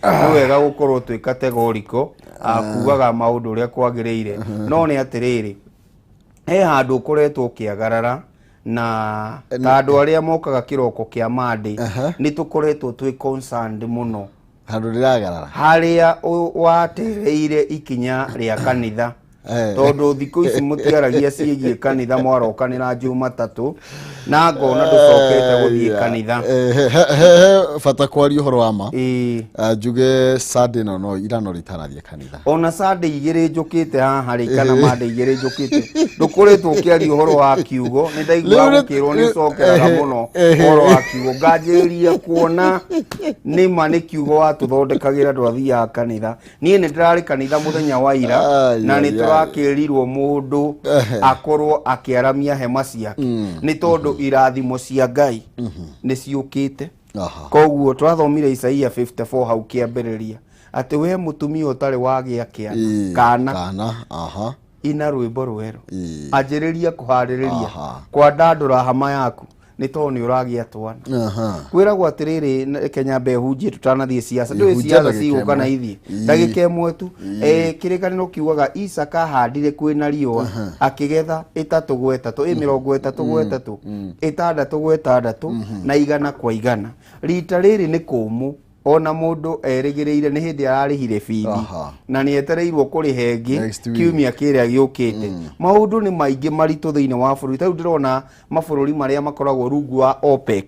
no wega gukorwo twi categorical akugaga maundu uria kwagirire no ni atiriri he handu ukoretwo kiagarara na andu aria mokaga kiroko kia Monday ni tukoretwo twi concerned muno handu riragarara haria watereire ikinya ria kanitha tondu thikũ ici mutiaragia ciĩgie kanitha mwarokanĩra Jumatatu na ngona ndũcokete gũthiĩ kanitha bata kwaria ũhoro wa ma njuge Sunday no irano ritarathie kanitha ona Sunday igĩrĩ njũkĩte haha rĩ kana Monday igĩrĩ njũkĩte ndũkoretwo ũkĩaria ũhoro wa kiugo nĩ ndaigua gũkĩrwo nĩ ũcokeraga mũno ũhoro wa kiugo nganjĩrĩria kuona nĩma nĩ kiugo watũthondekagĩra ndwathiaga kanitha niĩ nĩ ndĩrarĩ kanitha mũthenya wa ira na nĩ tũrakĩrirwo mũndũ akorwo akĩaramia hema ciake nĩ tondũ irathimo cia Ngai nĩ ciũkĩte koguo twathomire Isaia 54 hau kĩambĩrĩria atĩ we mũtumia ũtarĩ wagĩa kĩana kana ina rwĩmbo rwerũ anjĩrĩria kũharĩrĩria kwandandũra hama yaku nĩ tondũ nĩ ũragĩa twana kwĩragwo atĩrĩrĩ Kenya behunjie tutanathiĩ siasa ndũĩ siasa cigũka na ithiĩ ndagĩka ĩmwe tu kĩrĩkanĩro kiugaga Isaka ahandire kwĩna riũa akĩgetha 3 gwa 3 30 gwa 3 6 gwa 6 na 100 kwa 100 rita rĩrĩ nĩ kũmũ ona mũndũ erĩgĩrĩire nĩ hĩndĩ ararĩhire bithi na nĩ etereirwo kũrĩha ĩngĩ kiumia kĩrĩa gĩũkĩte maũndũ nĩ maingĩ maritũ thĩinĩ wa bũrũri ta rĩu ndĩrona mabũrũri marĩa makoragwo rungu wa OPEC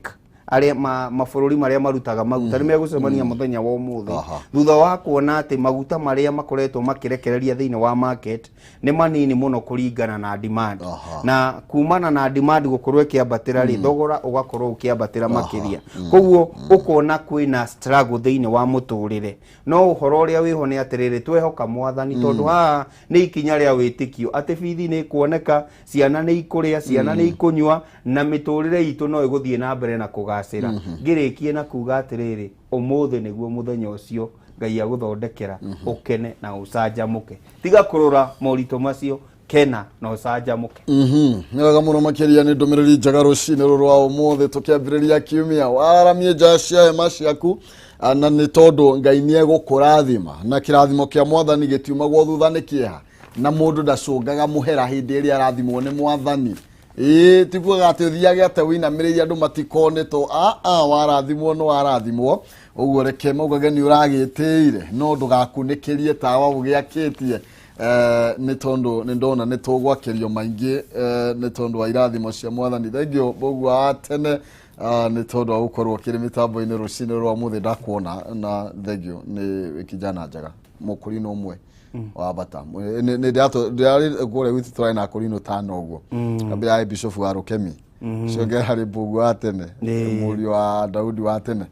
aria mabũrũri marĩa marutaga maguta nĩ megũcemania mũthenya wa ũmũthĩ thutha wa kuona atĩ maguta marĩa makoretwo makĩrekereria thĩinĩ wa market nĩ manini mũno kũringana na demand na kumana na demand gũkorwo ĩkĩambatĩra rĩ thogora ũgakorwo ũkĩambatĩra makĩria koguo ũkona kwĩna struggle thĩinĩ wa mũtũrĩre no ũhoro ũrĩa wĩho nĩ atĩrĩrĩ twehoka Mwathani tondũ haha nĩ ikinya rĩa wĩtĩkio atĩ bithi nĩ kuoneka ciana nĩ ikũrĩa ciana nĩ ikũnyua na mĩtũrĩre itũ no ĩgũthiĩ na mbere na kũgacĩra ngĩrĩkie na kuga atĩrĩrĩ ũmũthĩ nĩguo mũthenya ũcio Ngai agũthondekera ũkene na ũcanjamũke tiga kũrora moritũ macio kena na ũcanjamũke nĩ wega mũno makĩria nĩ ndũmĩrĩri njega rũcinĩ rũrũ wa ũmũthĩ tũkĩambĩrĩria kiumia wararamie nja cia hema ciaku na nĩ tondũ Ngai nĩ egũkũrathima na kĩrathimo kĩa Mwathani gĩtiumagwo thutha nĩ kĩeha na mũndũ ndacũngaga mũhera hĩndĩ ĩrĩa arathimwo nĩ Mwathani tikuaga atĩ ũthiage atĩ wĩinamĩrĩria andũ matikonetwo warathimwo no warathimwo ũguo reke maugage nĩ ũragĩtĩire no ndũgakunĩkĩrie tawa ũgĩakĩtie nĩ tondũ nĩ ndona nĩ tũgwakĩrio maingĩ nĩ tondũ wa irathimo cia Mwathani thengio ũguo wa tene nĩ tondũ wa gũkorwo kĩrĩ mĩtambo-inĩ rũcinĩ rwa mũthĩ ndakuona na thengio nĩ kijana njega mũkũrino ũmwe wa bata nĩ ndĩarĩ kũrĩa gwitũ tũrarĩ na Korino 5 ũguo kambe ya Bishop wa Rukemi cionge harĩ Mbũgu wa tene mũriũ wa Daudi wa tene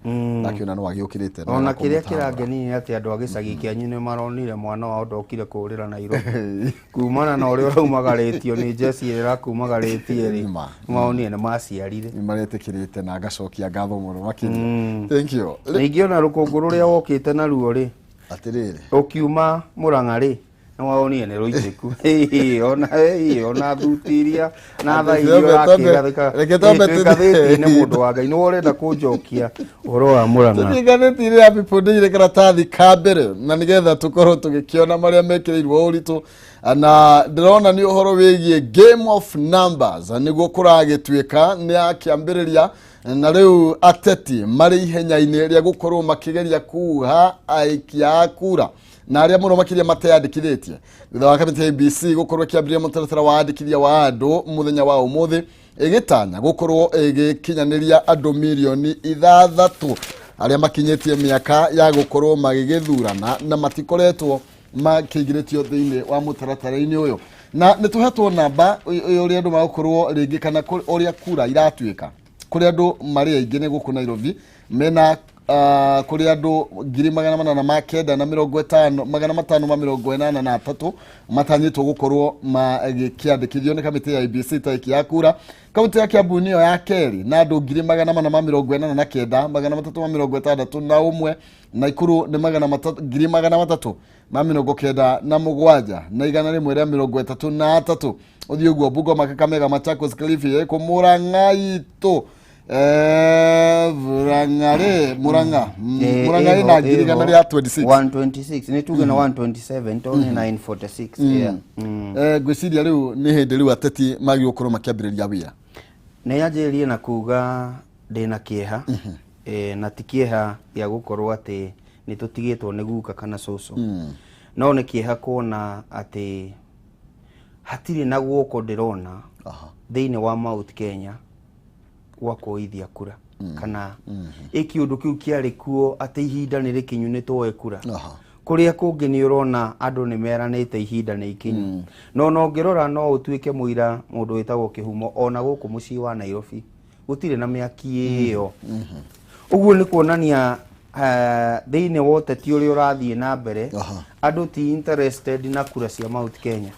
nakĩona no agĩũkĩrĩte ona kĩrĩa kĩrangeni nĩ atĩ andũ a gĩcagi kĩanyu nĩ maronire mwana wao ndokire kũrĩra Nairobi kumana na ũrĩa ũraumagarĩtio nĩ Jesse ĩrĩa kumagarĩtie rĩ maonire nĩ maciarire nĩ maretĩkĩrĩte na ngacokia ngatho mũno makĩria thank you ningĩ ona rũkũngũ rũrĩa wokĩte naruo rĩ atĩrĩrĩ ũkiuma Mũrang'a rĩ nĩwaonire nĩ rũitĩku ona thutiria na tha irio yakĩgathĩti-inĩ mũndũ wa Ngai nĩ ũrenda kũnjokia ũhoro wa Mũrang'a tũtiganĩtire ya people ndĩire karatathi ka mbere na nĩgetha tũkorwo tũgĩkĩona marĩa mekĩrĩirwo ũritũ na ndĩrona nĩ ũhoro wĩgiĩ game of numbers nĩguo kũragĩtuĩka nĩ akĩambĩrĩria na rĩu ateti marĩ ihenya-inĩ rĩa gũkorwo makĩgeria kuha aikia kura na arĩa mũno makĩria mateyandĩkithĩtie thutha wa kamĩtĩ ya ABC gũkorwo ĩkĩambĩrĩria mũtaratara wa andĩkithia wa andũ mũthenya wa ũmũthĩ ĩgĩtanya gũkorwo ĩgĩkinyanĩria andũ milioni 6 arĩa makinyĩtie mĩaka ya gũkorwo magĩgĩthurana na matikoretwo makĩingĩrĩtio thĩinĩ wa mũtaratara-inĩ ũyũ na nĩ tũhetwo namba ũrĩa andũ magũkorwo rĩngĩ kana ũrĩa kura iratuĩka kũrĩ andũ marĩ aingĩ nĩ gũkũ Nairobi mena kũrĩ andũ 583 matanyĩtwo gũkorwo magĩkĩandĩkithio nĩ kamĩtĩ ya IEBC tarĩki ya kura kaunti ya Kiambu nĩyo ya kerĩ na andũ 449,361 na ũmwe Naikuru nĩ 397,133 na 133 ũthiĩ ũguo Bungoma Kakamega Machakos Kilifi Mũrang'a itũ Muranga ina girigana ya 26 126 ni tuge na 127 toni 946 gwiciria riu ni hindi riu ateti magi gukorwo makiambiriria wira ne yajerie na kuga ndina kieha na tikieha ya gukorwo ati ni tutigitwo ni guka kana soso no ni kieha kuona ati hatiri na guoko ndirona thiini wa Mount Kenya wa kuithia kura kana ikiundu kiu kiari kuo ati ihinda ni rikinyu ni twoe kura kuria kungi ni urona andu ni meranite ihinda ni ikinyu no ngirora no utuike muira mundu witagwo Kihumo ona guku mucii wa Nairobi gutire na miaki iyo uguo ni kuonania thiini wote ti uri urathie na mbere andu ti interested na kura cia Mount Kenya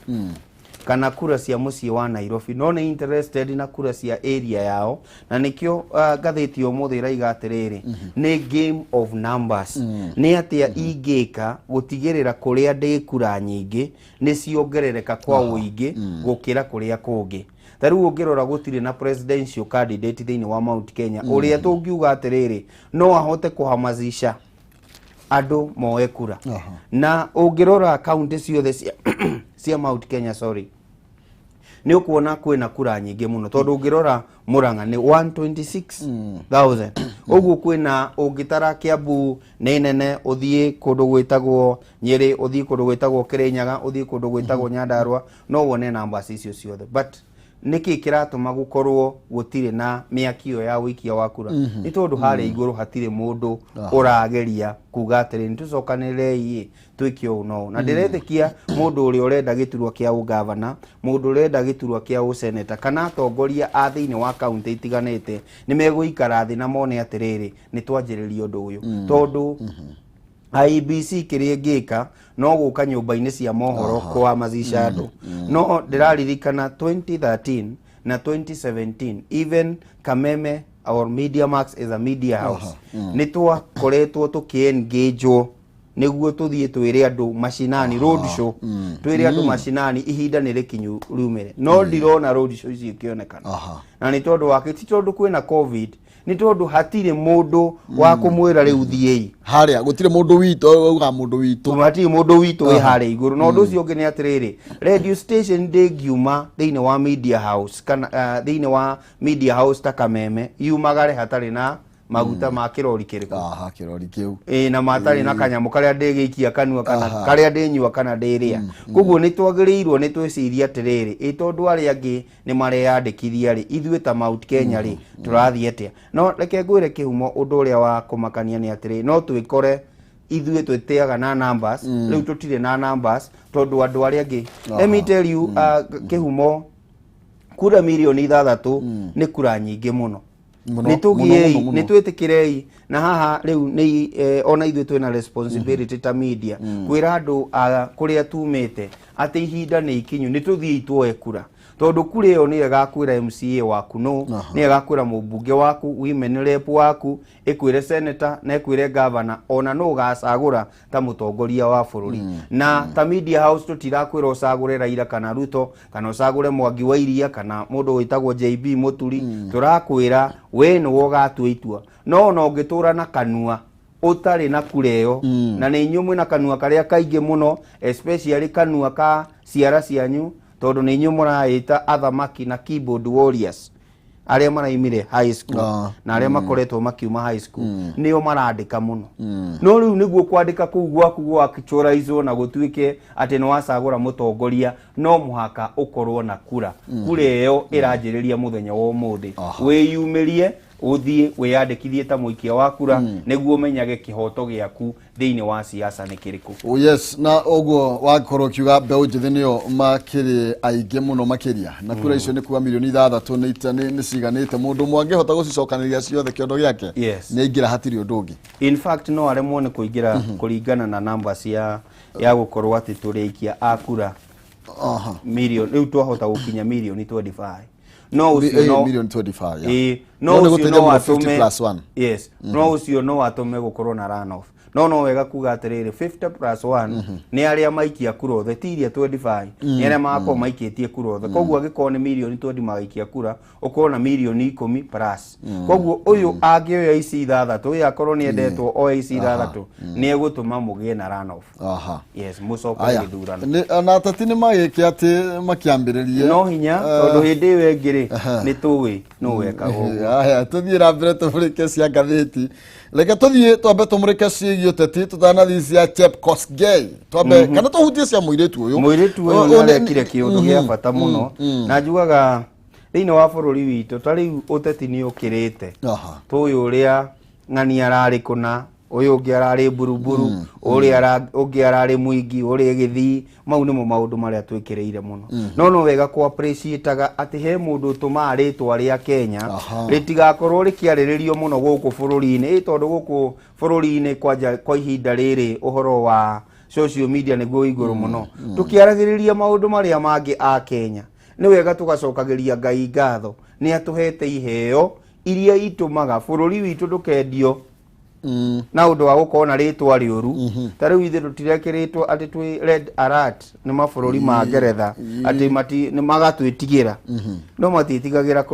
kana kura cia mucii wa Nairobi no ni interested na kura cia area yao na nikio gatheti umuthi raiga atiriri ni game of numbers ni atia ingika gutigirira kuria ndi kura nyingi ni ciongerereka kwa uingi gukira kuria kungi taru ungirora gutire na presidential candidate thiini wa Mount Kenya uria tungiuga atiriri no ahote kuhamazisha andu moe kura na ungirora county ciothe cia Mount Kenya ni ukuona kwina kura nyingi muno tondu ungirora Muranga ni 126,000 uguo kwina ungitara Kiambu ni nene uthie kundu gwitagwo Nyeri uthie kundu gwitagwo Kirinyaga uthie kundu gwitagwo Nyandarua no wone numbers icio ciothe but niki kiratuma gukorwo gutire na miakio ya wikia wa kura ni tondu hare iguru hatire mundu urageria kuga atiri nitucokanire twikio no na ndirethikia mundu uri urenda giturwa kia ugavana mundu urenda giturwa kia useneta kana atongoria a thiini wa county itiganite ni meguikara thi na mone atiriri ni twanjiriria undu uyu tondu IBC kirie ngika no guka nyumba-ini cia mohoro kwa mazisha andu no ndiraririkana 2013 na 2017 even Kameme our Media Max is a media house ni twakoretwo tukiengage niguo tuthie twire andu mashinani road show twire andu mashinani ihinda ni rikinyu rumire no ndirona road show icio kionekana na ni tondu wake ti tondu kwina covid ni tondu hatire mundu wa kumwira riu thiei haria gutire mundu witu uga mundu witu hatire mundu witu wi haria iguru no ndu cio ngene atiriri radio station ngiuma thiini wa media house kana thiini wa media house ta Kameme yumagare hatari na maguta ma kirori kiriku kirori kiu na matari na kanyamu karia ndigikia kanua kana karia ndinyua kana ndiria kuguo ni twagirirwo ni twiciria atiriri tondu ari angi ni mareyandikithia ri ithuĩ ta Mount Kenya ri turathie atia no reke ngwire Kihumo undu uria wa kumakania ni atiri no twikore ithuĩ twitiaga na numbers riu tutire na numbers tondu andu ari angi let me tell you Kihumo kura milioni 6 ni kura nyingi muno ni twitikirei na haha riu ni ona ithuĩ twina responsibility ta media kwira andu kuria tumite ati ihinda ni ikinyu ni tuthie itwoe kura tondu kura iyo ni agakwira MCA waku no ni agakwira mubunge waku women rep waku ikwire senator na ikwire governor ona no gacagura ta mutongoria wa bururi na ta media house tutirakwira ucagure Raila kana Ruto kana ucagure Mwangi wa Iria kana mundu witagwo JB Muturi turakwira we no wogatua itua no ngitura na kanua utari na kureo na ni nyumwe na kanua karia kaingi muno especially kanua ka ciara cianyu tondu ni nyumwe muraita athamaki na keyboard warriors aria maraimire high school na aria makoretwo makiuma high school nio marandika muno no riu niguo kwandika kuu gwaku gwakichoraizo na gutuike ati no wacagura mutongoria no muhaka ukorwo na kura kura iyo iranjiriria muthenya wa umuthi wiyumirie uthie wiyandikithie ta muikia wa kura niguo menyage kihoto giaku thiini wa siasa ni kiriku yes na oguo wakorwo kiuga mbeu njithi nio makiri aingi muno makiria na kura icio ni kuwa milioni 6 ni ciganite mundu mwange hota gucicokaniria ciothe kiondo giake ni ingira hatiri undu ungi in fact no aremwo ni kuingira kuringana na numbers ya gukorwo ati turiikia akura milioni riu twahota gukinya milioni 25 no ucio million 25 no ucio no atume yes no ucio no atume gukorwo na run off no wega kuga atiriri 50+1 ni aria maikia kura othe tiria 25 ni aria mako maikitie kura othe koguo agiko ni milioni 20 magaikia kura ukona milioni 10 plus koguo uyu angioya ici thathatu yakorwo ni endetwo o ici thathatu ni egutuma mugie na runoff yes mucoka githurano na atati ni magiki ati makiambiririe no hinya tondu hindi we ngiri ni tuwi no weka guo aya tuthira mbere tumurike cia ngathiti leke tuthie twambe tumurike ciigio teti tutanathi cia Chepkosgei twambe kana tuhutie cia muiritu uyu ni arekire kiundu gia bata muno na njugaga thiini wa bururi witu tari uteti ni ukirite tuyu uria ng'ani arari kuna uyu ungi arari buruburu uria ungi arari muingi uria githii mau nimo maundu maria twikireire muno no wega ku appreciateaga ati he mundu utuma ritwa ria Kenya ritigakorwo rikiariririo muno guku bururi-ini tondu guku bururi-ini kwa ihinda riri uhoro wa social media niguo iguru muno tukiaragiriria maundu maria mangi a Kenya ni wega tugacokagiria Ngai ngatho ni atuhete iheo iria itumaga bururi witu ndukendio na undu wa gukona ritwa riuru tariu ithe rutirekiritwo ati twi red alert ni mabururi ma Ngeretha ati mati ni magatwitigira no matitigagira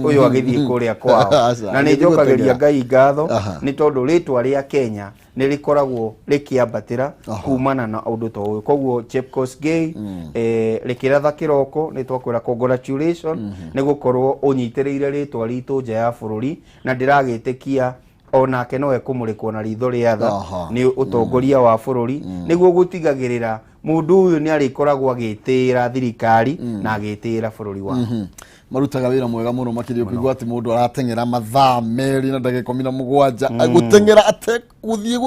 uyu agithii kuria kwao na ni njokagiria Ngai ngatho ni tondu ritwa ria Kenya ni rikoragwo rikiambatira kumana na undu to uyu koguo Chepkosgei rikiratha kiroko ni twakwira congratulation ni gukorwo unyitireire ritwa ritu nja ya bururi na ndiragitikia onake no ekumurikwo na ritho ria tha ni utongoria wa bururi niguo gutigagirira mundu uyu ni arikoragwo agitira thirikari na agitira bururi wa marutaga wira mwega muno makirio kwigwa ati mundu aratengera mathaa meri na ndagika 17 gutengera ate guthie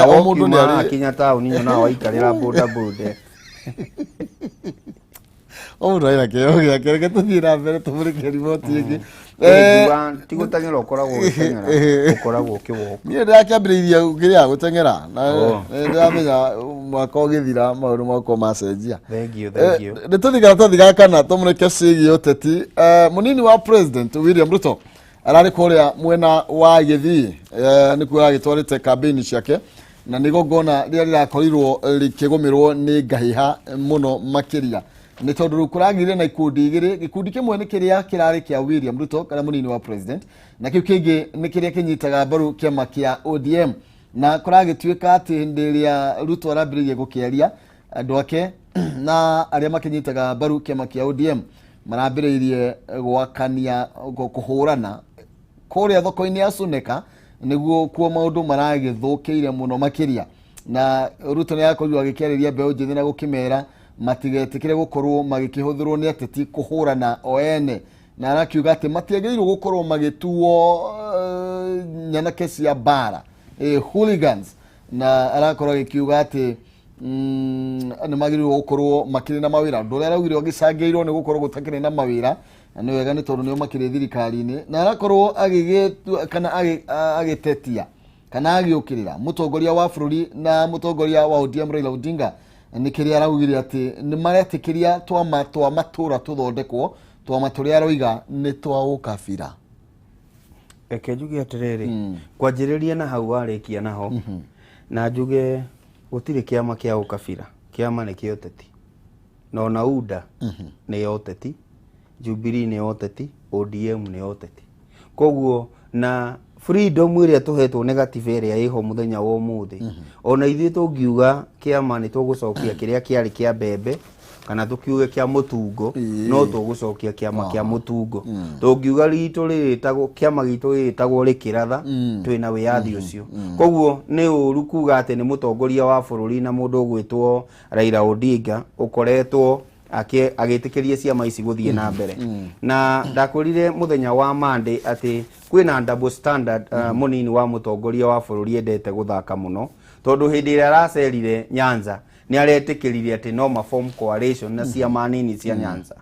o mundu ni ari kinya tauni na waikarira boda mundu aira kio gia kereke tuthira mbere tumurike remote ingi tigutengera ukoragwo kiwoko ni ndakiambiriria ukiria gutengera na ndamenya mwaka ugithira maundu mako macenjia thank you nituthigara kana tumurike ciigio teti munini wa president William Ruto arari kuria mwena wa Githii nikuo agitwarite campaign ciake na nigongona ria rirakorirwo rikigumirwo ni ngahiha muno makiria ni tondu kuragire na ikundi igiri gikundi kimwe ni kiria kirari kia William Ruto kana munini wa president na kiu kingi ni kiria kinyitaga mbaru kiama kia ODM na kuragituika ati hindiria Ruto arambiririe gukiaria andu ake na aria makinyitaga mbaru kiama kia ODM marambiririe gwakania kuhurana kuria thoko-ini ya Suneka niguo kuo maundu maragithukiire muno makiria na Ruto ni akorirwo agikiariria mbeu njithi na gukimera matigetikire gukorwo magikihũthirwo ni ateti kuhurana oene na arakiuga ati matiagĩrĩirwo gukorwo magituo nyanake cia bara hooligans na arakorwo agikiuga ati ni magĩrĩirwo gukorwo makiri na mawira ndore araugire agicangĩirwo ni gukorwo gutakire na mawira na ni wega ni tondu nio makiri thirikari-ini na arakorwo kana agitetia kana agiukirira mutongoria wa bururi na mutongoria wa ODM Raila Odinga ni kiria araugire ati ni maretikiria twa matura tuthondekwo twa maturia aroiga ni twa ukabira eke njuge atiriri kwanjiriria na hau warikia naho na njuge gutire kiama kia ukabira kiama ni kia uteti no na UDA ni uteti Jubilee ni uteti ODM ni uteti koguo na freedom iria tuhetwo negative iria iho muthenya wa umuthi ona ithuĩ tungiuga kiama ni tugucokia kiria kiari kia mbembe kana tukiuge kia mutungo no tugucokia kiama kia mutungo tungiuga ritu ritagwo kiama gitu ritagwo rikiratha twina wiathi ucio koguo ni uru kuga ati ni mutongoria wa bururi na mundu gwitwo Raila Odinga ukoretwo agitikiria ciama ici guthie na mbere na ndakurire muthenya wa Monday ati kwina double standard munini wa mutongoria wa bururi endete guthaka muno tondu hindi ira aracerire Nyanza ni aretikirire ati no ma form coalition na ciama nini cia Nyanza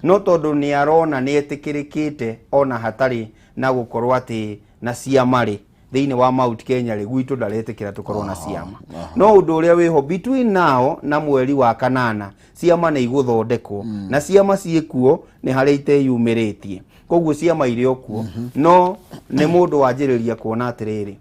no tondu ni arona ni etikirikite ona hatari na gukorwo ati na ciama ri thiini wa Mount Kenya ri gwitu ndaretikira tukorwo na ciama no undu uria wiho between now na mweri wa kanana ciama ni iguthondekwo na ciama ciekuo ni hari iteyumiritie koguo ciama iri okuo no ni mundu wanjiriria kuona atiriri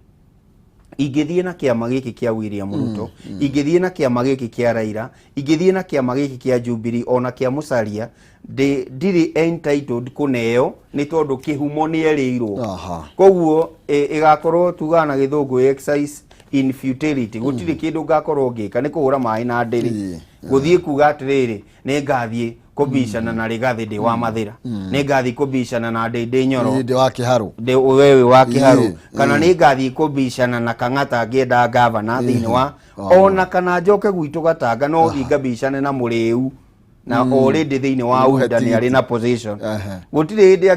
ingĩthiĩ na kĩama gĩkĩ kĩa William Ruto, ingĩthiĩ na kĩama gĩkĩ kĩa Raila, ingĩthiĩ na kĩama gĩkĩ kĩa Jubilee ona kĩa Musalia, ndirĩ entitled kũneo nĩ tondũ kĩhumo nĩ erĩirwo. Koguo ĩgakorwo tugaga na gĩthũngũ exercise in futility. Gũtirĩ kĩndũ ngakorwo ngĩka nĩ kũhũra maĩ na ndĩrĩ. Gũthiĩ kuga atĩrĩrĩ nĩ ngathiĩ kũbicana na Rigathi ndĩ wa Mathira, nĩ ngathiĩ kũbicana na ndĩ Nyoro ndĩ wa Kĩharũ, wewe wa Kĩharũ, kana nĩ ngathiĩ kũbicana na Kang'ata ngĩenda gavana thĩinĩ wa ona kana njoke gwitũ Gatanga no ingabicane na Mũrĩu na already thĩinĩ wa UDA nĩ arĩ na position. Gũtirĩ hĩndĩ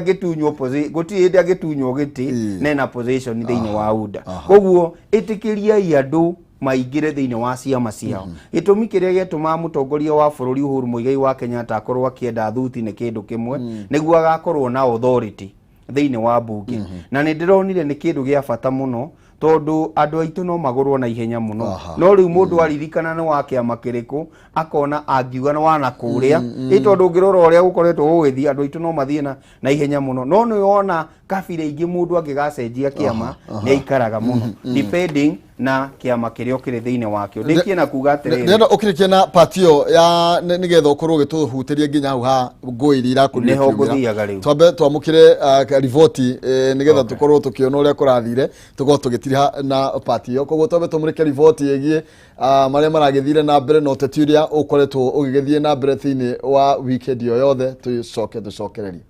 angĩtunywo gĩtĩ nena position thĩinĩ wa UDA. Koguo ĩtĩkĩriai andũ maingire thĩinĩ wa ciama ciao. Gĩtũmi kĩrĩa gĩatũma mũtongoria wa bũrũri Uhuru Muigai wa Kenyatta akorwo akĩenda thuti nĩ kĩndũ kĩmwe, nĩguo agakorwo na authority thĩinĩ wa mbunge. Na nĩ ndĩronire nĩ kĩndũ gĩa bata mũno tondũ andũ aitũ no magũrwo na ihenya mũno. No rĩu mũndũ aririkana nĩ wa kĩama kĩrĩkũ akona angiuga nĩ wana kũrĩa tondũ ũngĩrora ũrĩa gũkoretwo gũgĩthiĩ andũ aitũ no mathiĩ na ihenya mũno. No nĩ wona kabira ingĩ mũndũ angĩgacenjia kĩama nĩ aikaraga mũno depending na kĩama kĩrĩa kĩrĩ thĩinĩ wakĩo. Ndĩkie na kuga atĩrĩrĩ nĩ ũkĩrĩkia na patio ya nĩgetha ũkorwo ũgĩtũhutĩria nginya hau ha ngũĩ iria irakũrĩa nĩho ngũthiaga rĩu. Twambe twamũkĩre riboti nĩgetha tũkorwo tũkĩona ũrĩa kũrathire tũkorwo tũgĩtiriha na patio. Koguo twambe tũmũrĩke riboti ĩgiĩ marĩa maragĩthire na mbere na ũteti ũrĩa ũkoretwo ũgĩgĩthiĩ na mbere thĩinĩ wa weekend yo yothe. Tũcokererie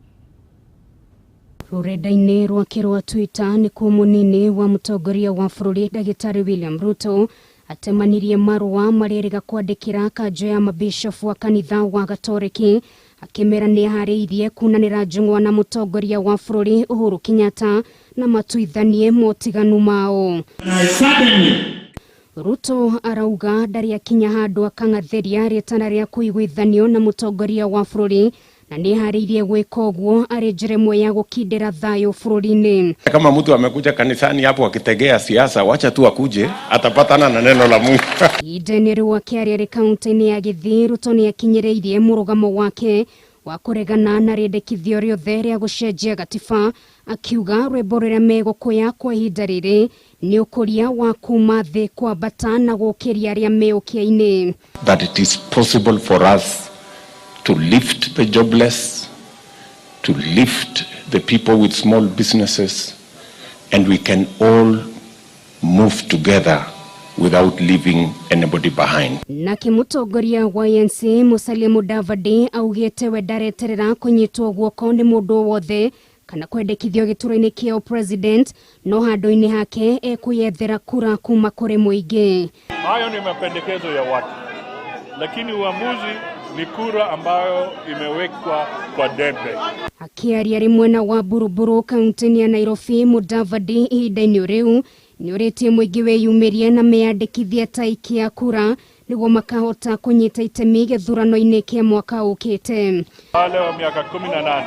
rũrenda-inĩ rwake rwa Twitter nĩ kuo mũnini wa mũtongoria wa bũrũri Ndagĩtarĩ William Ruto atemanirie marũa marĩa erĩga kwandĩkĩra kanjũ ya mabishofu wa kanitha wa Gatoreki akĩmera nĩ aharĩirie kunanĩra njũng'wa na mũtongoria wa bũrũri Uhuru Kenyatta na matuithanie motiganu mao. Ruto arauga ndarĩ akinya handũ akang'atheria rĩtana rĩa kũiguithanio na mũtongoria wa bũrũri na nĩ harĩirie gwĩka ũguo arĩ njĩra ĩmwe ya gũkindĩra thayũ bũrũri-inĩ. Kama mtu amekuja kanisani hapo akitegea siasa, wacha tu akuje, atapatana na neno la Mungu. Ihinda-inĩ rĩu akĩaria kaunti-inĩ ya Gĩthii, Ruto nĩ akinyĩrĩirie mũrũgamo wake wa kũregana na rĩendekithio rĩothe rĩa gũcenjia gatiba, akiuga rwĩmbo rũrĩa megũkũya kwa ihinda rĩrĩ nĩ ũkũria wa kuma thĩ kwambata na gũkĩria arĩa meũkia-inĩ. That it is possible for us to lift the jobless, to lift the people with small businesses, and we can all move together without leaving anybody behind. Nake mũtongoria wa ANC Musalia Mudavadi augĩte we ndareterera kũnyitwo guoko nĩ mũndũ wothe kana kwendekithio gĩturwa-inĩ kĩa president, no handũ-inĩ hake ekũyethera kura kuma kũrĩ mũingĩ. Hayo ni mapendekezo ya watu, lakini uamuzi ni kura ambayo imewekwa kwa debe. Akiaria rĩ mwena wa Buruburu kaunti-inĩ ya Nairobi, Mudavadi ihinda-inĩ rĩu nĩ ũrĩtie mũingĩ wĩyumĩrie na meyandĩkithie ta aikia kura nĩguo makahota kũnyita itemi gĩthurano-inĩ kĩa mwaka ũkĩte. Wale wa miaka 18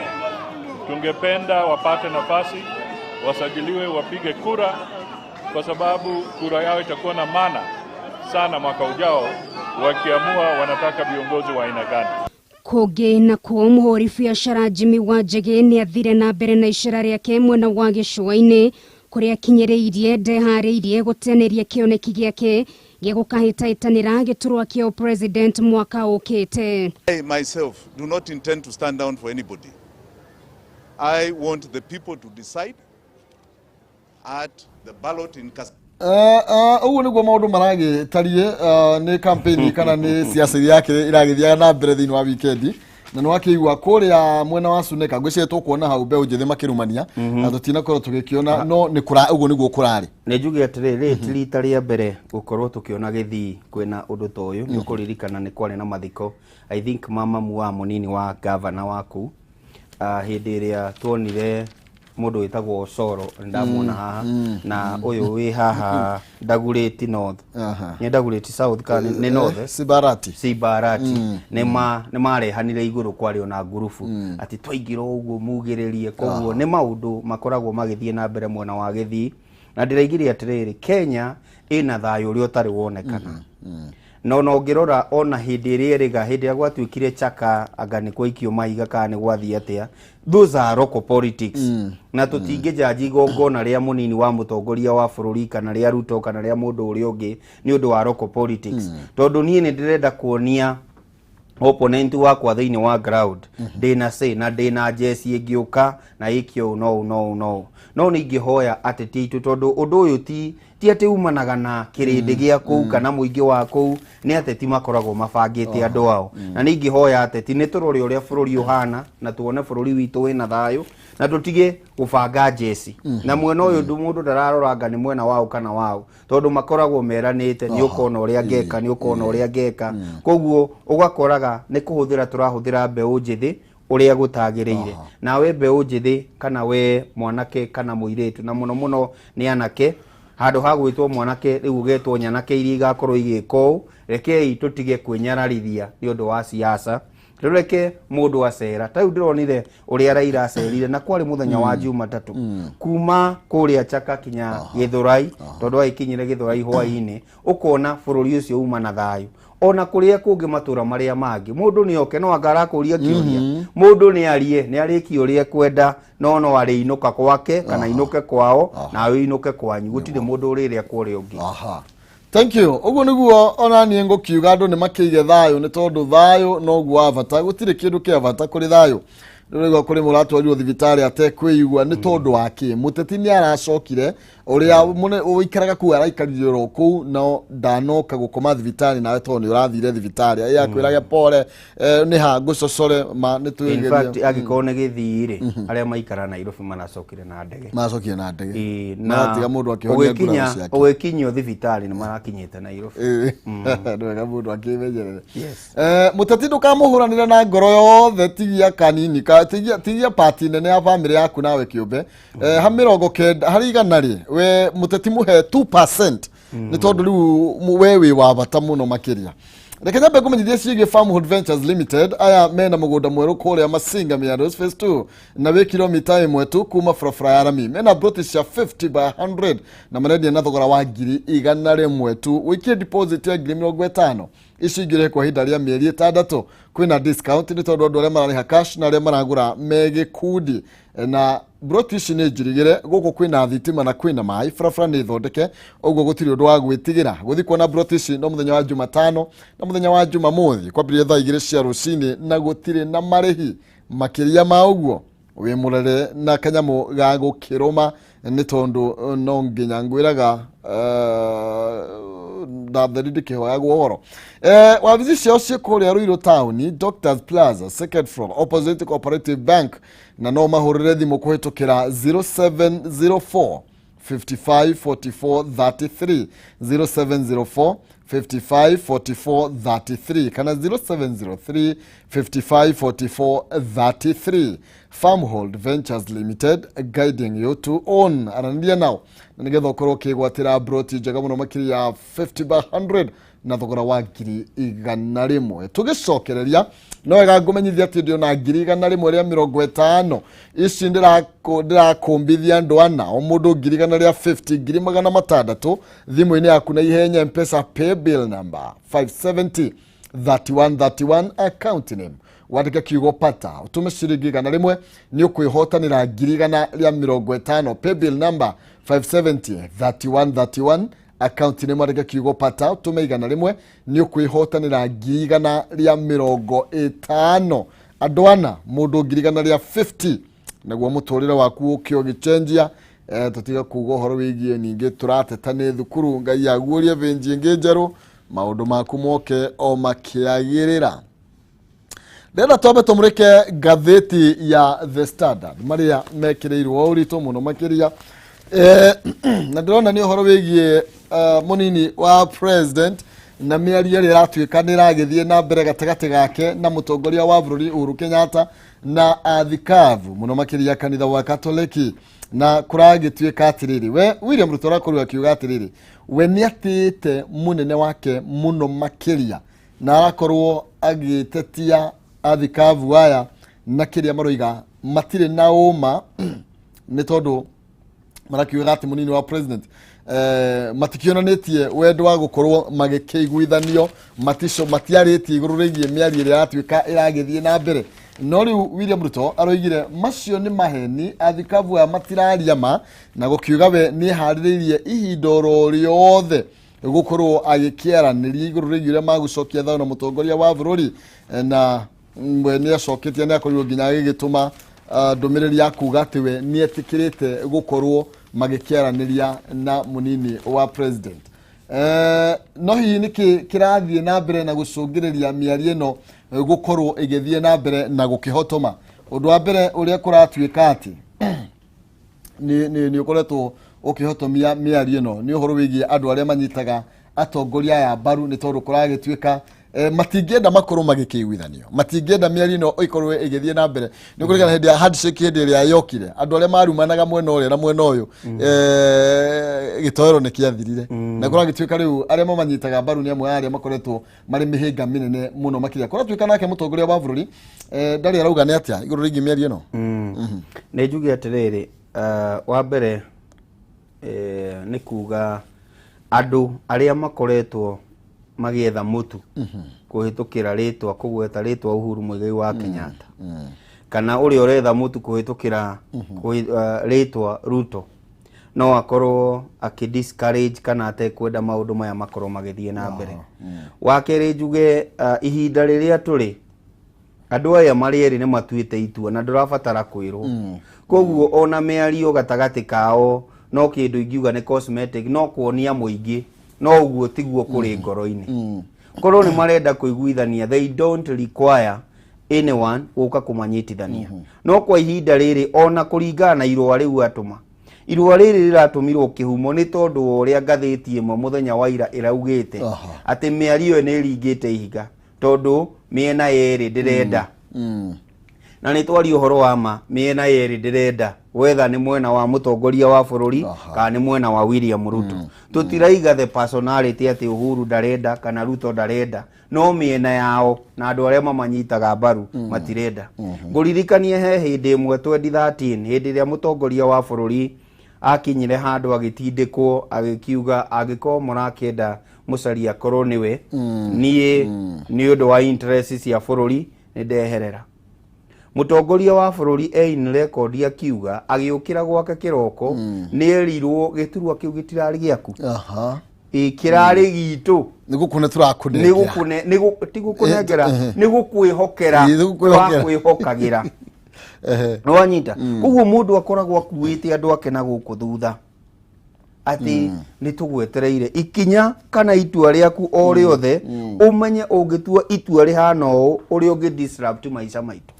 tungependa wapate nafasi, wasajiliwe, wapige kura, kwa sababu kura yao itakuwa na maana sana mwaka ujao wakiamua wanataka viongozi wa aina gani. Kũngĩ nakuo mũhũri biacara Jimmy Wanjigi nĩ athire na mbere na icera rĩake mwena wa gĩcũa-inĩ kũrĩa akinyĩrĩirie ndeharĩirie gũteneria kĩoneki gĩake gĩa gũkahĩtahĩtanĩra gĩturwa kĩa president mwaka ũkĩte. I myself do not intend to stand down for anybody. I want the people to decide at the ballot in ũguo nĩguo maũndũ maragĩtarie nĩ campaign kana nĩ siasa yake iragĩthiaga na mbere thĩinĩ wa weekend. Na nĩ wakĩigua kũrĩa mwena wa Suneka ngwĩciria tũkuona hau mbeũ njĩthĩ makĩrumania na tũtinakorwo tũgĩkĩona, no nĩ ũguo nĩguo kũrarĩ. Nĩ njuge atĩrĩrĩ ti rita rĩa mbere gũkorwo tũkĩona Gĩthii kwĩna ũndũ ta ũyũ. Nĩ ũkũririkana nĩ kwarĩ na mathiko I think mamamu wa mũnini wa gavana waku hĩndĩ ĩrĩa tuonire mũndũ wĩtagwo Osoro ndamuona haha na ũyũ wĩ haha Dagoretti North nĩ Dagoretti South kana nĩ North Sibarati nĩ marehanire igũrũ kwarĩ ona ngurubu ati twaingĩra ũguo mugĩrĩrie. Koguo nĩ maũndũ makoragwo magĩthiĩ na mbere mwena wa Gĩthii, na ndĩraigire atĩrĩrĩ Kenya ĩna thayũ ũrĩa ũtarĩ wonekana no ngirora ona hindi riga hindi gwatuikire chaka anga ni kwaikio maiga kana ni gwathi atia. Those are local politics. Na tutinge jaji gongona ria munini wa mutongoria wa bururi kana ria Ruto kana ria mundu uri ungi ni undu wa local politics. Tondu nie ni ndirenda kuonia opponent wakwa thiini wa ground ndina say na ndina jesi ingiuka na ikio no ningihoya ateti itu tondu undu uyu ti ati umanaga na kirindi gia kuu kana muingi wa kuu ni ateti makoragwo mabangite andu ao na ningihoya ateti ni turore uria bururi uhana na tuone bururi witu wina thayu na tutige gubanga jesi na mwena uyu mundu ndararoranga ni mwena wao kana wao tondu makoragwo meranite ni ukona uria ngeka ni ukona uria ngeka koguo ugakoraga ni kuhuthira turahuthira mbeu njithi uria gutagireire nawe mbeu njithi kana we mwanake kana muiritu na muno ni anake handu ha gwitwo mwanake riu getwo nyanake iri igakorwo igiko rekei tutige kwinyararithia ni undu wa siasa reke mundu acera ta ndironire uria Raila acerire na kwari muthenya wa Jumatatu kuma kuria Chaka kinya Githurai tondu aikinyire Githurai hwaini ukona bururi ucio uma na thayu ona kuria kungi matura maria mangi mundu ni oke no angara kuria kiuria mundu ni ari kiuria kwenda no ari inuka kwake kana inuke kwao na we inuke kwanyu gutire mundu uriria kuria ungi. Thank you. Uguo niguo ona nie ngukiuga andu ni makiige thayu ni tondu thayu no guo avata gutire kindu kia avata kuri thayu rego kuri muratwarirwo thibitari atekwigua ni tondu wake muteti ni aracokire uria mune uikaraga ku araikarirwo ku no ndanoka gukoma thibitari nawe tondu urathire thibitari ya kwiraga pole ni ha gucocore ma ni tuigeria. In fact agikone githire aria maikara Nairobi manacokire na ndege na tiga mundu akihonia ngura ciake ugikinyo thibitari ni marakinyite Nairobi ndwega mundu akimenyerere. Muteti ndukamuhuranira na ngoro yothe tigia kanini tigia party nene ya family yaku nawe kiumbe ha 90 hari igana ri we muteti muhe 2% ni tondu riu wewe wa bata muno makiria. Reke nyambe kumenyithia ciige Farmhood Ventures Limited aya mena mugunda mweru kuria Masinga Meadows phase 2 na we kilomita imwe tu kuma Frafra ya Rami mena British ya 50 by 100 na maredia na thogora wa ngiri igana rimwe tu wikie deposit ya 50 ishingire kwa hinda ria mieri 6 kwina discount ni tondu andu aria marariha cash na aria maragura mege kudi na British ni njirigire guku kwina thitima na kwina mai Frafra ni thondeke uguo gutiri undu wa gwitigira guthikwo na British no muthenya wa Jumatano na muthenya wa Jumamothi kwambiria thaa 2 cia rucini na gutiri na marihi makiria ma uguo we murere na kanyamu ga gukiruma ni tondu no nginya ngwiraga ndatheri kihoya guhoro wabizi cio kuria Ruiru Town Doctors Plaza second floor opposite Cooperative Bank na no mahurire thimu kuhitukira 0704 55 44 33 0704 55 44 33 kana 0703 55 44 33. Farmhold Ventures Limited guiding you to own arandia now na nigetha ukorwo kigwatira broti njega muno makiria 50 by 100 na thogora wa ngiri igana rimwe tugicokereria no wega ngumenyithia ati ndio na ngiri igana rimwe ria 50 ici ndirakumbithia andu ana o mundu ngiri igana ria 50 ngiri magana matandatu thimu-ini yaku na ihenya M-Pesa pay bill number 570 3131 account name wandike kiugo pata utume ciringi igana rimwe ni ukwihotanira ngiri igana ria 50 pay bill number 570 3131 account name wandike kiugo pata utume igana rimwe ni ukwihotanira ngiri igana ria 50 andu ana mundu ngiri igana ria 50 naguo muturire waku ukio gichenjia tutiga kugo horo wigie ninge turateta ni thukuru ngai yaguorie venji ngejeru maundu maku moke o makiagirira. Ndenda tobe tumurike gatheti ya The Standard maria mekireirwo urito muno makiria na ndona ni horo wigie munini wa president na miaria riratuika niragithie na mbere gatagati gake na mutongoria wa bururi Uhuru Kenyatta na athikavu muno makiria kanitha wa Katoliki na kuragituika atiriri we William Ruto rakuru akiuga atiriri we ni atite munene wake muno makiria na arakorwo agitetia athikavu aya na kiria maroiga matire na uma ni tondu marakiuga ati munini wa president matikionanetie wendo wa gukorwo magikiguithanio matiaritie iguru rigie miario ria atuika iragithie na mbere no riu William Ruto aroigire macio ni maheni athikavu ya matiraria ma na gukiuga we ni hariririe ihindoro riothe gukorwo agikiaraniria iguru rigie ria magucokia thao na mutongoria wa bururi na mwe ni acoketie ni akorirwo nginya agigituma ndumiriri ya kuga ati we ni etikirite gukorwo magikiaraniria na munini wa president no hihi niki kirathie na mbere na gucungiriria miario ino gukorwo igithie na mbere na gukihotoma undu wa mbere uria kuratuika ati ni ukoretwo ukihotomia miario ino ni uhoro wigie andu aria manyitaga atongoria ya baru ni tondu kuragituika matingenda makorwo magikiguithanio matingenda miario ino ikorwo igithie na mbere ni kurigana hindi ya handshake hindi ya yokire andu aria marumanaga mwena uria na mwena uyu gitoero ni kiathirire na kuragituika riu aria mamanyitaga baru ni amwe aria makoretwo mari mihinga minene muno makiria kuratuika nake mutongoria wa bururi ndari arauga ni atia iguru rigi miario ino ni njugi atiriri wa mbere ni kuga andu aria makoretwo magietha mutu kuhitukira ritwa kugweta ritwa Uhuru Muigai wa Kenyatta kana uri uretha mutu kuhitukira ritwa Ruto no akorwo akidiscourage kana atekwenda maundu maya makorwo magithie na mbere wakere njuge ihinda riria turi andu aya marieri ni matuite itua na ndurabatara kwirwo koguo ona miario gatagati kao no kindu ingiuga ni cosmetic no kuonia muingi no uguo tiguo kuri ngoro-ini korwo ni marenda kuiguithania they don't require anyone uka kumanyitithania no kwa ihinda riri ona kuringana na irua riu atuma irua riri riratumirwo kihumo ni tondu uria ngathiti imwe muthenya wa ira iraugite ati miario ni ringite ihiga tondu miena yeri ndirenda na ni twari uhoro wa ma miena yeri ndirenda whether ni mwena wa mutongoria wa bururi kana ni mwena wa William Ruto tutiraiga the personality ati Uhuru ndarenda kana Ruto ndarenda no miena yao na andu aria mamanyitaga baru matirenda nguririkanie he hindi imwe 2013 hindi ria mutongoria wa bururi akinyire handu agitindikwo agikiuga agiko murakenda mucaria korwo niwe nie ni undu wa interests cia bururi ni ndeherera mutongoria wa bururi in record akiuga agiukira gwake kiroko ni erirwo giturwa kiu gitirari giaku kirari gitu nigukune turakunengera nigukunengera nigukwihokera kwihokagera no anyita uguo mundu akoragwo akuite andu ake na guku thutha ati ni tugwetereire ikinya kana itua riaku o riothe umenye ungitua itua rihana o uri ungi disrupt maisha maitu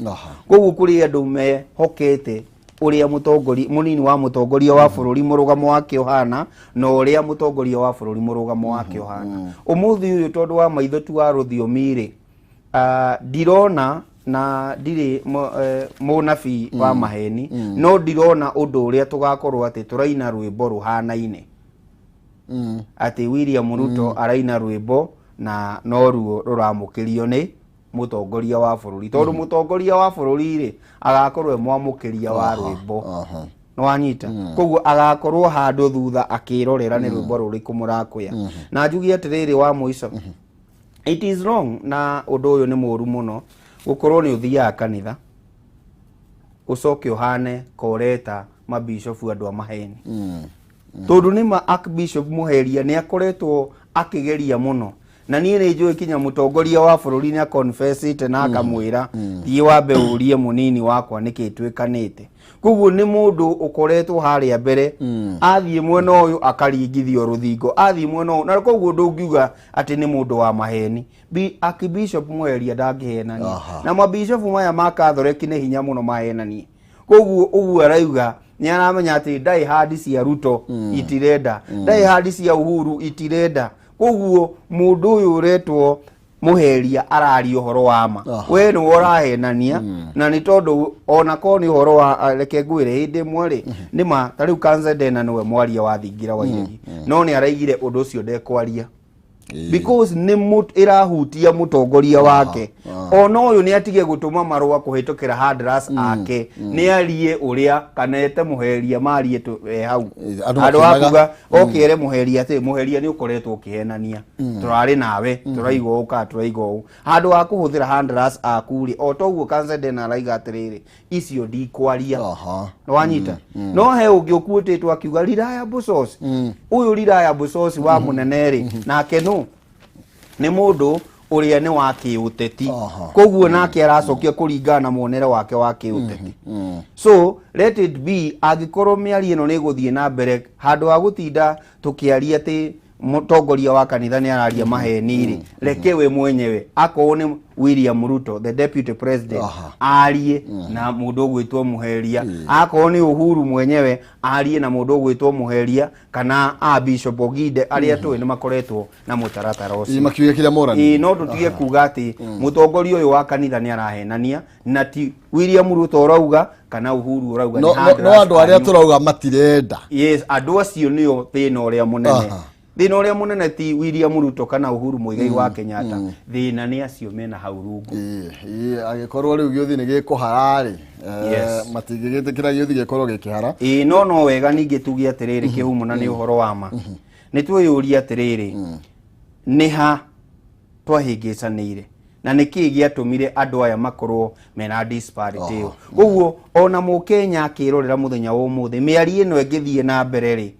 koguo kuri andu mehokete uria mutongoria munini wa mutongoria wa bururi murugamo wake ohana no uria mutongoria wa bururi murugamo wake ohana umuthi uyu tondu wa maithotu wa ruthiomi dirona na ndiri munabi wa maheni no ndirona undu uria tugakorwo ati turaina rwimbo ruhanaine ati William Ruto araina rwimbo na no ruo ruramukirio ni mutongoria wa bururi tondu mutongoria wa bururi ri agakorwo mwamukiria wa rwimbo no anyita koguo agakorwo handu thutha akirorera ni rwimbo ruriku murakuya na njugi atiriri wa muico it is wrong na undu uyu ni muru muno gukorwo ni uthia kanitha ucoke uhane koreta mabishofu andu a maheni tondu ni ma archbishop muheria ni akoretwo akigeria muno na nie ni njui kinya mutongoria wa bururi ni confess ite na akamwira thie wambe urie munini wakwa nikitwikanite koguo ni mundu ukoretwo haria mbere athie mwena uyu akaringithio ruthingo athie mwena uyu na koguo ndungiuga ati ni mundu wa maheni archbishop muheria ndangihenani na mabishop maya makathoreki ni hinya muno mahenani koguo uguo arauga ni aramenya ati dai hard cia Ruto itirenda dai hard cia Uhuru itirenda koguo mundu uyu uretwo muheria arari uhoro wa ma we ni worahenania na ni tondu ona ko ni uhoro wa reke ngwire hindi mwari ni ma tariu kanzedena niwe mwaria wa thingira wa iregi no ni araigire undu ucio ndekwaria because ni irahutia mutongoria wake ona uyu ni atige gutuma marua kuhitukira handras ake ni arie uria kanete muheria marie tu hau andu akuga okere muheria ati muheria ni ukoretwo ukihenania turari nawe turaigwo uka turaigwo handu wa kuhuthira handras akuri otoguo Kanzeden araiga atiriri icio ndikwaria wanyita no he ungi ukuititwo akiuga Riraya Busosi uyu Riraya Busosi wa muneneri nake no ni mundu uria ni wa kiuteti koguo nake aracokia kuringana na muonere wake wa kiuteti so let it be agikorwo miari ino ni guthie na mbere handu wa gutinda tukiaria ati mutongoria wa kanitha ni araria maheni reke we mwenyewe akorwo ni William Ruto the deputy president arie na mundu gwitwo muheria akorwo ni Uhuru mwenyewe arie na mundu gwitwo muheria kana Bishop Ogide aria tu ni makoretwo na mutaratara ucio makiuga kila morani no tutige kuga ati mutongoria uyu wa kanitha ni arahenania na ti William Ruto urauga kana Uhuru urauga no andu aria turauga matirenda yes andu acio nio thina uria munene thina uria munene ti William Ruto kana Uhuru Muigai wa Kenyatta thina ni acio mena hau rungu agikorwo riu giothi ni gikuharari matigigĩtĩkĩra giothi gikorwo gikihara no wega ningi tugie atiriri kihumo na ni uhoro wa ma ni twiyuria atiriri ni ha twahingicanire na niki giatumire andu aya makorwo mena disparity uguo ona mu Kenya akirorera muthenya wa umuthi miari ino engithie na mbere ri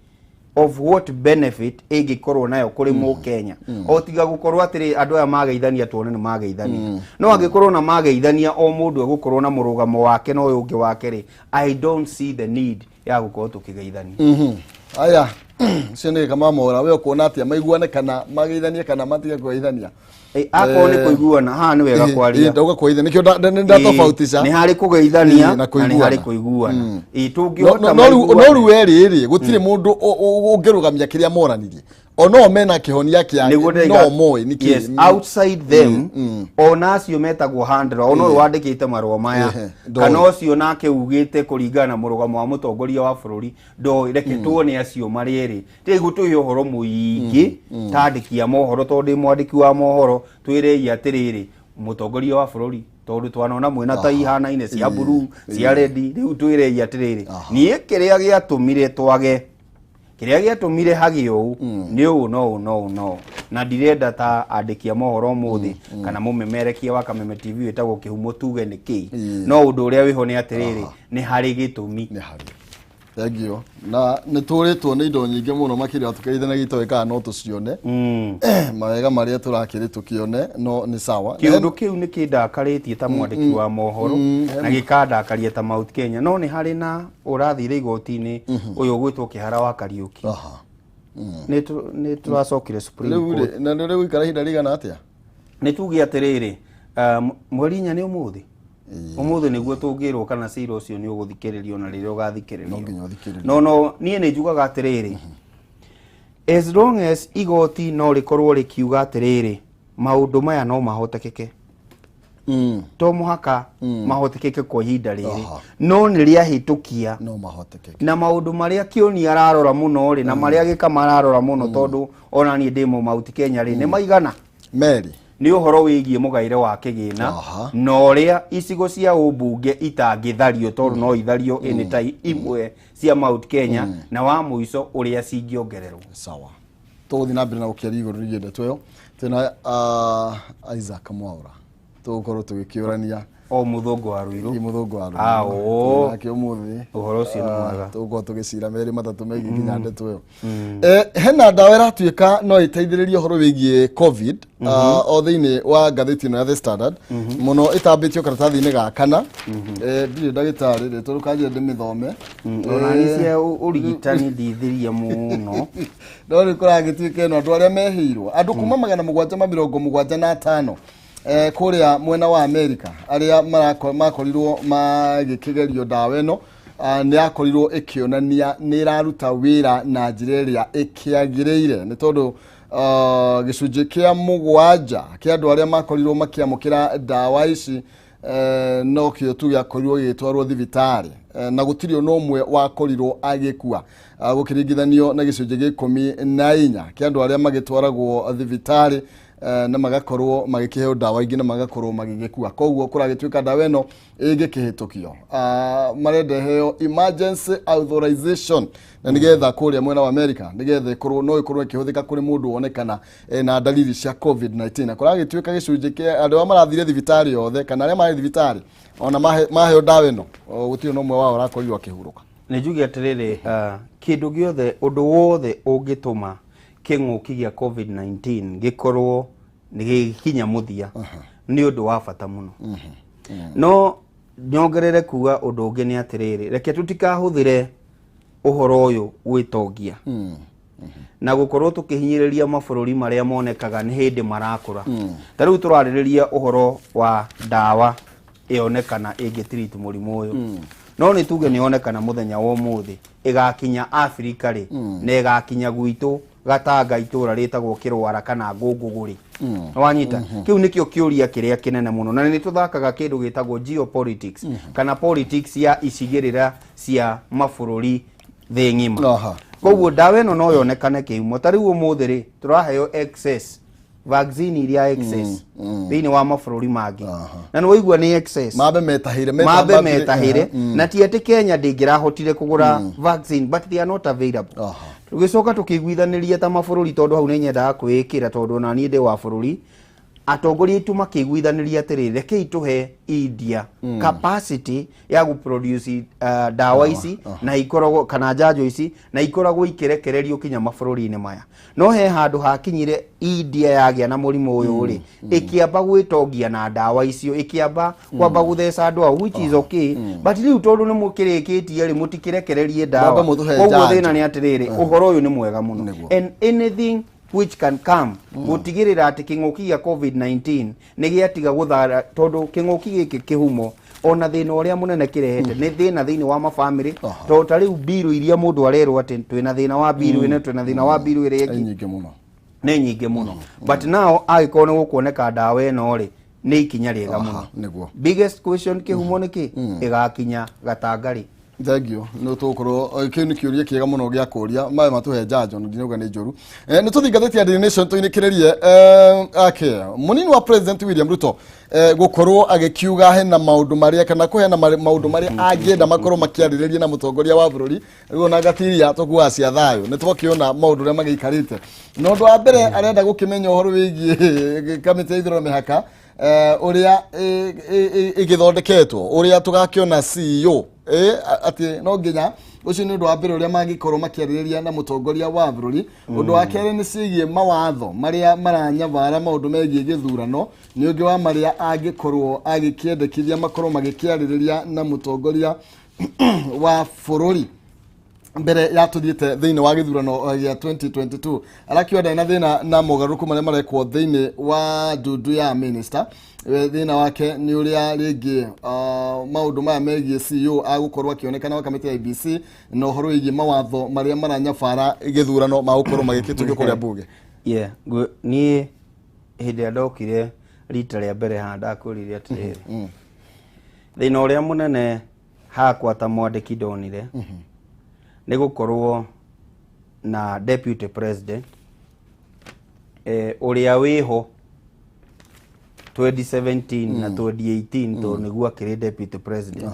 of what benefit ingikorwo nayo kuri mu Kenya otiga gukorwo atiri andu aya mageithania tuone ni mageithania no angikorwo na mageithania o mundu egukorwo na murugamo wake no uyu ungi wake ri I don't see the need ya gukorwo tukigeithania aya cione kama mora we kuona atia maiguane kana mageithanie kana matige kugeithania ako ni kuiguana ha ni wega kwaria ndauga kugeithania nikio ndatofautisha ni hari kugeithania na ni hari kuiguana tungihota no rueri gutire mundu ungirugamia kiria moranirie ono mena kihonia kia no moy niki yes outside them ona acio metagwo handra ono wandikite marwa maya kana acio nake ugite kuringana na murugamo wa mutongoria wa bururi ndo reke tuone acio marieri tigu tuyo horo muingi tandikia mohoro tondu mwandiki wa mohoro twirei atiriri mutongoria wa bururi tondu twanona mwena ta ihana ine cia blue cia red riu twirei atiriri nie kiria giatumire twage kiria giatumire hagio ni u no na direnda ta andikia mohoro muthi kana mumemerekia wa Kameme TV wetagwo kihumo tuge niki no undu uria wiho ni atiriri ni hari gitumi ni hari thengio na nituritwo ni indo nyingi muno makiria tukeithana gitoika no tucione mawega maria turakiri tukione no ni sawa kiundu kiu ni kindakaritie ta mwandiki wa mohoro na gikandakaria ta Mount Kenya no ni hari na urathire igoti-ini uyu gwitwo kihara wa Kariuki ni turacokire Supreme Court na riu ikara hinda rigana atia ni tugi atiriri mwerinya ni umuthi umuthi niguo tungirwo kana cira ucio ni uguthikiririo na riria ugathikiririo no nie ni njugaga atiriri as long as igoti no rikorwo rikiuga atiriri maundu maya no mahotekeke to muhaka mahotekeke kwa ihinda riri no ni ria hitukia no mahotekeke na maundu maria kioni ararora muno ri na maria gikamararora muno tondu ona ni ndimo Mount Kenya ri ni maigana meri ni uhoro wigie mugaire wa kigina no ria icigo cia ubunge itangithario tondu no ithario anytime imwe cia Mount Kenya na wa muico uria cingiongererwo sawa tuthi na mbere na ukiari iguru rigende tweyo tena Isaac Mwaura tukorwo tugikiurania o muthungu wa Ruiru muthungu wa Ruiru nake umuthi uhoro ucio ni mwega tukorwo tugicira meri matatu megi nginya ndeto yo hena ndawa iratuika no iteithiririe uhoro wigie covid o thiini wa ngatheti no ya The Standard muno itambitio karatathi-ini ga kana ndire ndagitari ri turukanjire ndimithome ona ni cia urigitani ndithirie muno no ri kuragituike no andu aria mehirwo andu kuma 775 kuria mwena wa America aria makorirwo magikigerio ndawa ino ni akorirwo ikionania ni iraruta wira na njira iria ikiagiriire ni tondu gicunji kia 7 kia andu aria makorirwo makiamukira ndawa ici no kio tu giakorirwo gitwarwo thibitari na gutiri ono mwe wakorirwo agikua gukiringithanio na gicunje gä 14 kia andu aria magitwaragwo thibitari na magakorwo magikiheo dawa ingi na magakorwo magigikua koguo kuragituika dawa eno igikihitukio marende heo emergency authorization na nigetha kuria mwena wa America nigetha ikorwo no ikorwo ikihuthika kuri mundu wonekana na dalili cia COVID-19 kuragituika gicunje kia andu amarathire thibitari yothe kana aria mari thibitari ona maheo dawa eno gutiri no mwe wao rakorirwo akihuruka ni njugi atiriri kindu giothe undu wothe ungituma king'uki gia COVID-19 gikorwo ni gikinya muthia ni undu wa bata muno no nyongerere kuga undu ungi ni atiriri reke tutikahuthire uhoro uyu gwitongia na gukorwo tukihinyiriria mabururi maria monekaga ni hindi marakura tariu turaririria uhoro wa dawa ionekana ingitreat murimu uyu no ni tuge ni onekana muthenya wa umuthi igakinya Afrika ri na igakinya gwitu Gatanga itura ritagwo Kirwara kana Ngunguguri wanyita kiu nikio kiuria kiria kinene muno na ni tuthakaga kindu gitagwo geopolitics kana politics ya icigirira cia mabururi thi ngima koguo dawa eno no yonekane kiumo tariu umuthi ri turaheo excess vaccine iria excess thini wa mabururi mangi na ni waigua ni excess mabe metahire na ti ati Kenya ndingirahotire kugura vaccine but they are not available tugicoka tukiguithaniria ta mabururi tondu hau ni nyendaga kwikira tondu na ni ndi wa bururi atongoria itu makiguithaniria atiriri reke ituhe India capacity ya guproduce dawa ici na ikoragwo kana njanjo ici na ikoragwo ikirekererio kinya mabururi-ini maya no he handu hakinyire India yagia na murimu uyu ri ikiamba gwitongia na dawa icio ikiamba kwamba gutheca andu au which is okay but riu tondu ni mukirikitie ri mutikirekererie dawa koguo thina ni atiriri uhoro uyu ni mwega muno and anything which can come gutigirira ati king'uki gia COVID-19 ni giatiga guthara tondu king'uki giki kihumo ona thina uria munene kirehete ni thina thini wa mafamily to tariu biru iria mundu arerwo ati twina thina wa biru ine twina thina wa biru iria ni nyingi muno but now agikone gukuoneka dawa eno ri ni ikinya riega muno biggest question kihumo niki igakinya Gatangari Thank you. No tukoro kini kiuria kiega muno gia kuria mai matuhe njanjo ndinauga ni njuru ni tuthingathĩtie Daily Nation tuinikirerie munini wa President William Ruto gukorwo agikiuga hena maundu maria kana kuhena maundu maria angienda makorwo makiaririria na mutongoria wa bururi rigo na gatiria tukuwa cia thayo ni twakiona maundu ria magiikarite no ndu wa mbere arenda gukimenya uhoro wigie kamiti ya ithurano mihaka uria igithondeketwo uria tugakiona CEO ati no nginya ucio ni undu wa mbere uria magikorwo makiaririria na mutongoria wa bururi undu wa kere ni cigie mawatho maria maranyavara maundu megie githurano ni ungi wa maria agikorwo agikiendekithia makorwo magikiaririria na mutongoria wa bururi mbere ya tuthiite thiini wa githurano ya 2022 arakiwa ndana thina na mogaruku maria marekwo thiini wa dudu ya minister thina wake ni uria ringi maundu maya megie CEO agukorwo akionekana wa kamiti ya IBC no horo igi mawatho maria maranyabara githurano magukorwo magikitugio kuria bunge ni hindi ndokire rita ria mbere handa kuriria atiriri thina uria munene hakwa ta mwandiki ndonire ni gukorwo na deputy president uria wiho 2017 na 2018 to niguo akiri deputy president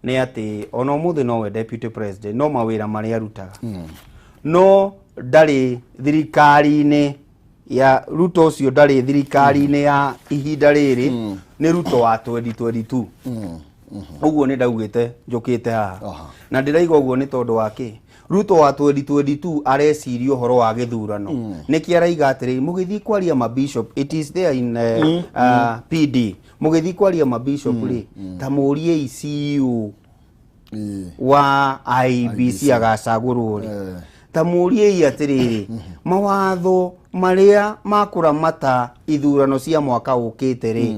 ni ati ono muthi no we deputy president no mawira maria arutaga no ndari thirikari-ini ya Ruto ucio ndari thirikari-ini ya ihinda riri ni Ruto wa 2022 uguo ni ndaugite njukite haha na ndiraigwa uguo ni tondu wake Ruto wa 2022 arecirio horo wa githurano niki araiga atiri mugithi kwaria ma bishop it is there in PD mugithi kwaria ma bishop ri ta murie CEO wa IBC agacagurwo ri ta murie atiri mawatho maria makuramata ithurano cia mwaka ukite ri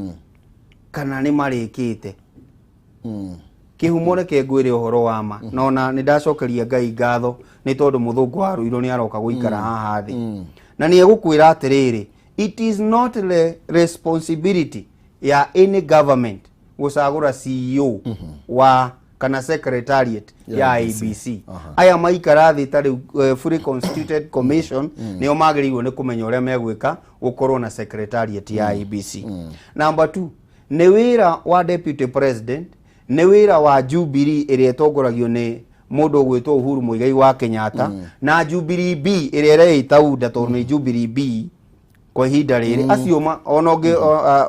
kana ni marikite kihumore ke ngwire uhoro wa ma nona ni ndacokeria Ngai ngatho ni tondu muthungu wa ruiro ni aroka guikara haha thi na ni egukwira atiriri it is not the responsibility ya any government gusagura CEO wa kana secretariat ya IEBC aya maikara thi tari fully constituted commission nio magiriirwo ni kumenya uria megwika gukorwo na secretariat ya IEBC. Number 2, ni wira wa deputy president, ni wira wa Jubilee iria itongoragio ni mundu gwitwo Uhuru Muigai wa Kenyatta na Jubilee B iria ireita UDA tondu ni Jubilee B kwa ihinda riri acio ona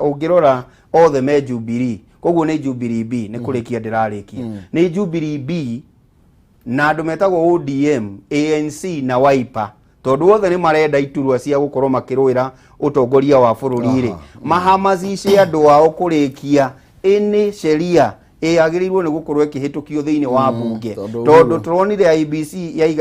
ungirora othe me Jubilee, koguo ni Jubilee B ni kurikia ndirarikia ni Jubilee B na andu metagwo ODM, ANC na Wiper, tondu othe ni marenda iturwa cia gukorwo makirwira utongoria wa bururi ri mahamazice andu ao kurikia ini sheria yagirirwo ni gukorwo ikihitukio thiini wa bunge tondu turonire IEBC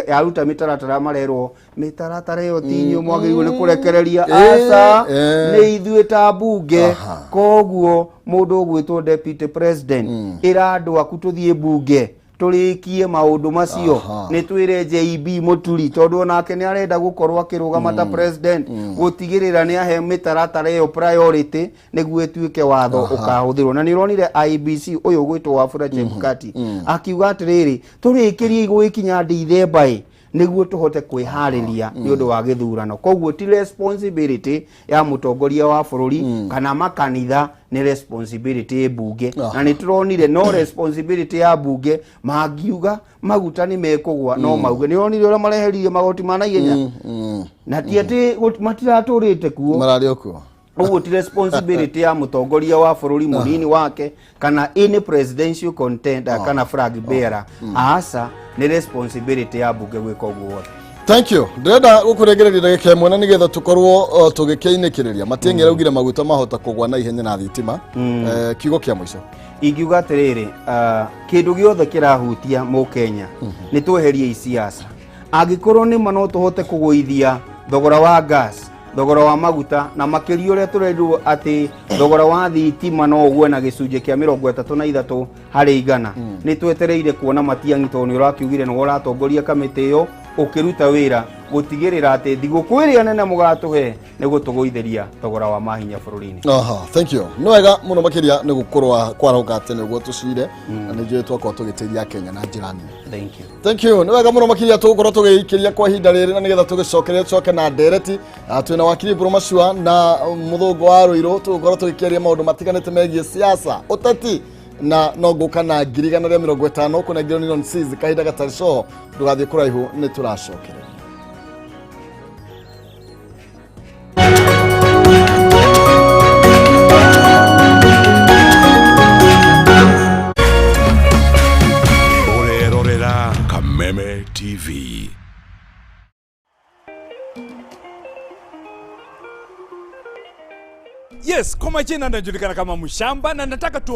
yaruta mitaratara marerwo mitaratara yo tinyo mwagirirwo ni kurekereria asa ni ithuĩ ta bunge koguo mundu gwitwo deputy president ira andu aku tuthie bunge turikie maundu macio ni twire JB Muturi tondu onake ni arenda gukorwo akirugama ta president gutigirira ni ahe mitaratara yo priority niguo etuike watho ukahuthirwo. Na ni uronire IEBC uyu gwitwo Wafula Chebukati akiuga atiriri turikirie gwikinya December niguo tuhote kwihariria ni undu wa githurano. Koguo ti responsibility ya mutongoria wa bururi kana makanitha, ni responsibility bunge na ni turonire no responsibility ya bunge magiuga maguta ni mekugwa no mauge ni uronire ura mareheririe magoti mana ihenya na ti ati matiraturite kuo marario kuo. Uguo ti responsibility ya mutongoria wa bururi munini wake kana any presidential contender kana flag bearer asa ni responsibility ya bunge gwika uguo. Thank you. Ndenda gukuregereria ndagika imwe na nigetha tukorwo tugikeinikiriria Matiang'i raugire maguta mahota kugwa na ihenya na thitima kiugo kia mwisho ingiuga atiriri kindu giothe kirahutia mu Kenya ni tweherie isiasa angikorwo ni mano tuhote kuguithia thogora wa gas, thogora wa maguta na makirio ria turendu ati thogora wa thitima no ugwe na gicunje kia 33 hari 100 ni twetereire kuona Matiang'i tondu urakiugire no uratongoria kamiti yo ukiruta wira gutigirira ati thigukwiria nene mugatuhe ni gutuguitheria thogora wa mahinya bururini. Thank you. No wega muno makiria ni gukorwa kwarahuka tene guo tucire na ni jwe twakwa tugiteithia Kenya na njira nene. Thank you. No wega muno makiria tugukorwo tugiikiria kwa hinda riri na nigetha tugicokeria coke na ndereti twina wakiri Burumacua na muthungu wa Ruiru tugukorwo tugikiria maundu matiganite megie siasa utati na no guka na 150 kuna ngironi nonsense kahinda gatari so ndugathie kuraihu ni turacokereria. Urerorera Kameme TV. Yes, kwa majina najulikana kama Mushamba na nataka tu